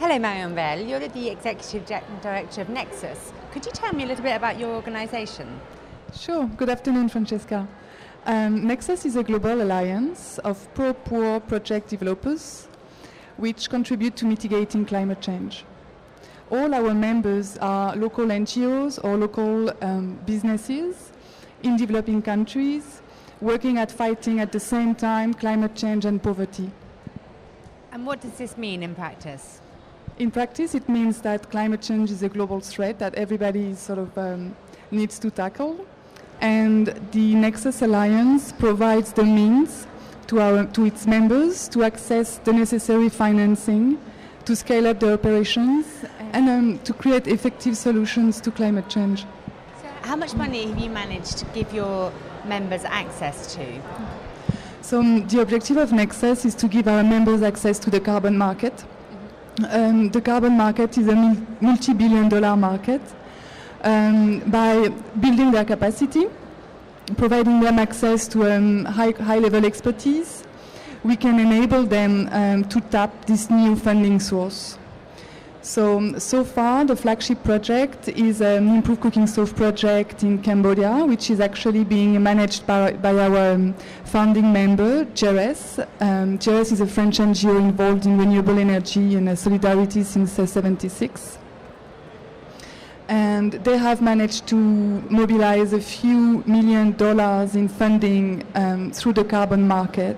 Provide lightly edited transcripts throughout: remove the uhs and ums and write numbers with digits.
Hello, Marion Verles. You're the Executive Director of Nexus. Could you tell me a little bit about your organisation? Sure. Good afternoon, Francesca. Nexus is a global alliance of pro-poor project developers which contribute to mitigating climate change. All our members are local NGOs or local businesses in developing countries working at fighting at the same time climate change and poverty. And what does this mean in practice? In practice, it means that climate change is a global threat that everybody needs to tackle. And the Nexus Alliance provides the means to its members to access the necessary financing to scale up their operations and to create effective solutions to climate change. So how much money have you managed to give your members access to? So the objective of Nexus is to give our members access to the carbon market. The carbon market is a multi-billion-dollar market. By building their capacity, providing them access to high-level expertise, we can enable them to tap this new funding source. So far, the flagship project is an improved cooking stove project in Cambodia, which is actually being managed by our founding member, GERES. GERES is a French NGO involved in renewable energy and solidarity since 1976. And they have managed to mobilize a few $1 million in funding through the carbon market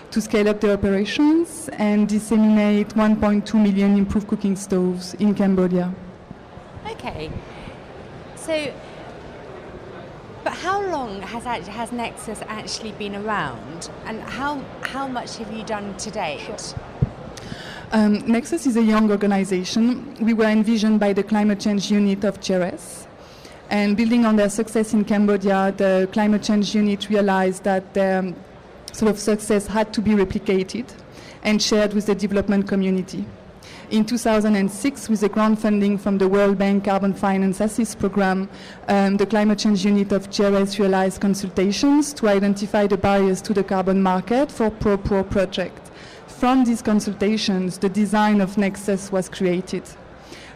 to scale up their operations and disseminate 1.2 million improved cooking stoves in Cambodia. Okay. But how long has Nexus actually been around, and how much have you done to date? Sure. Nexus is a young organization. We were envisioned by the climate change unit of GERES. And building on their success in Cambodia, the climate change unit realized that their success had to be replicated and shared with the development community. In 2006, with the grant funding from the World Bank Carbon Finance Assist Program, the climate change unit of GERES realized consultations to identify the barriers to the carbon market for pro-poor projects. From these consultations, the design of Nexus was created.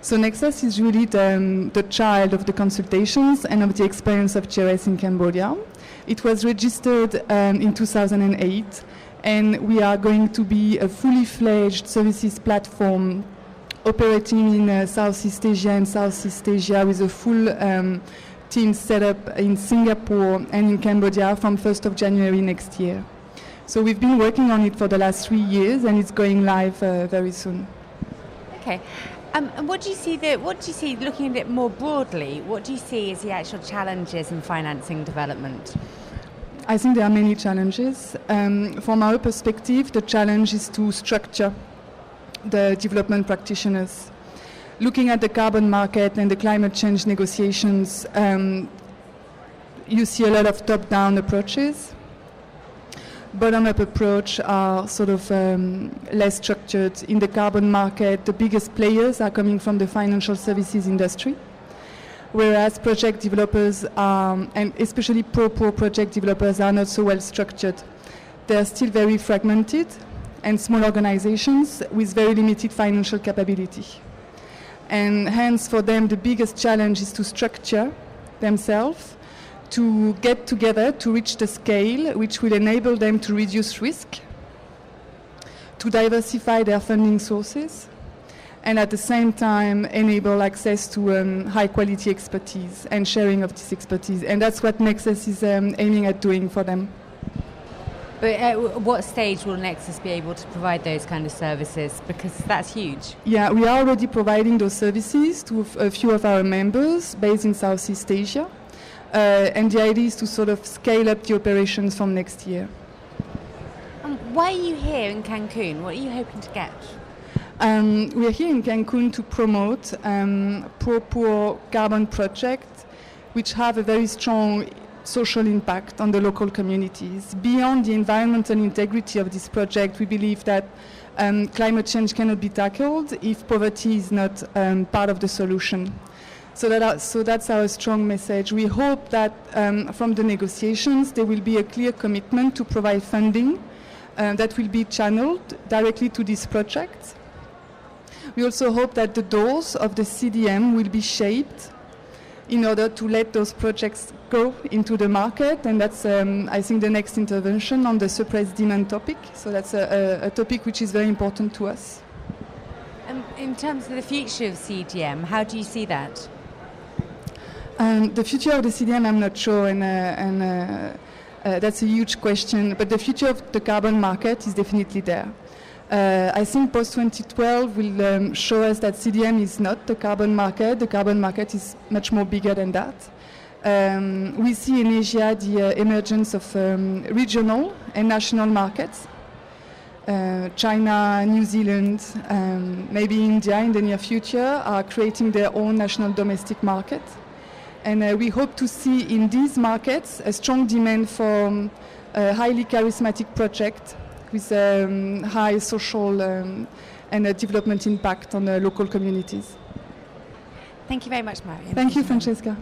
So Nexus is really the child of the consultations and of the experience of GERES in Cambodia. It was registered in 2008, and we are going to be a fully fledged services platform operating in Southeast Asia and Southeast Asia with a full team set up in Singapore and in Cambodia from 1st of January next year. So we've been working on it for the last 3 years, and it's going live very soon. Okay. And what do you see, looking at it more broadly, what do you see as the actual challenges in financing development? I think there are many challenges. From our perspective, the challenge is to structure the development practitioners. Looking at the carbon market and the climate change negotiations, you see a lot of top-down approaches. Bottom-up approach are less structured. In the carbon market, the biggest players are coming from the financial services industry, whereas project developers and especially pro-poor project developers are not so well structured. They are still very fragmented and small organizations with very limited financial capability. And hence for them the biggest challenge is to structure themselves, to get together to reach the scale which will enable them to reduce risk, to diversify their funding sources, and at the same time enable access to high quality expertise and sharing of this expertise. And that's what Nexus is aiming at doing for them. But at what stage will Nexus be able to provide those kind of services? Because that's huge. Yeah, we are already providing those services to a few of our members based in Southeast Asia. And the idea is to scale up the operations from next year. Why are you here in Cancun? What are you hoping to get? We are here in Cancun to promote pro-poor carbon projects which have a very strong social impact on the local communities. Beyond the environmental integrity of this project, we believe that climate change cannot be tackled if poverty is not part of the solution. So that's our strong message. We hope that from the negotiations there will be a clear commitment to provide funding that will be channeled directly to these projects. We also hope that the doors of the CDM will be shaped in order to let those projects go into the market, and that's, I think, the next intervention on the suppressed demand topic. So that's a topic which is very important to us. In terms of the future of CDM, how do you see that? The future of the CDM, I'm not sure, and that's a huge question, but the future of the carbon market is definitely there. I think post-2012 will show us that CDM is not the carbon market. The carbon market is much more bigger than that. We see in Asia the emergence of regional and national markets. China, New Zealand, maybe India in the near future are creating their own national domestic market. And we hope to see in these markets a strong demand for a highly charismatic project with high social and development impact on the local communities. Thank you very much, Marion. Thank you, Francesca.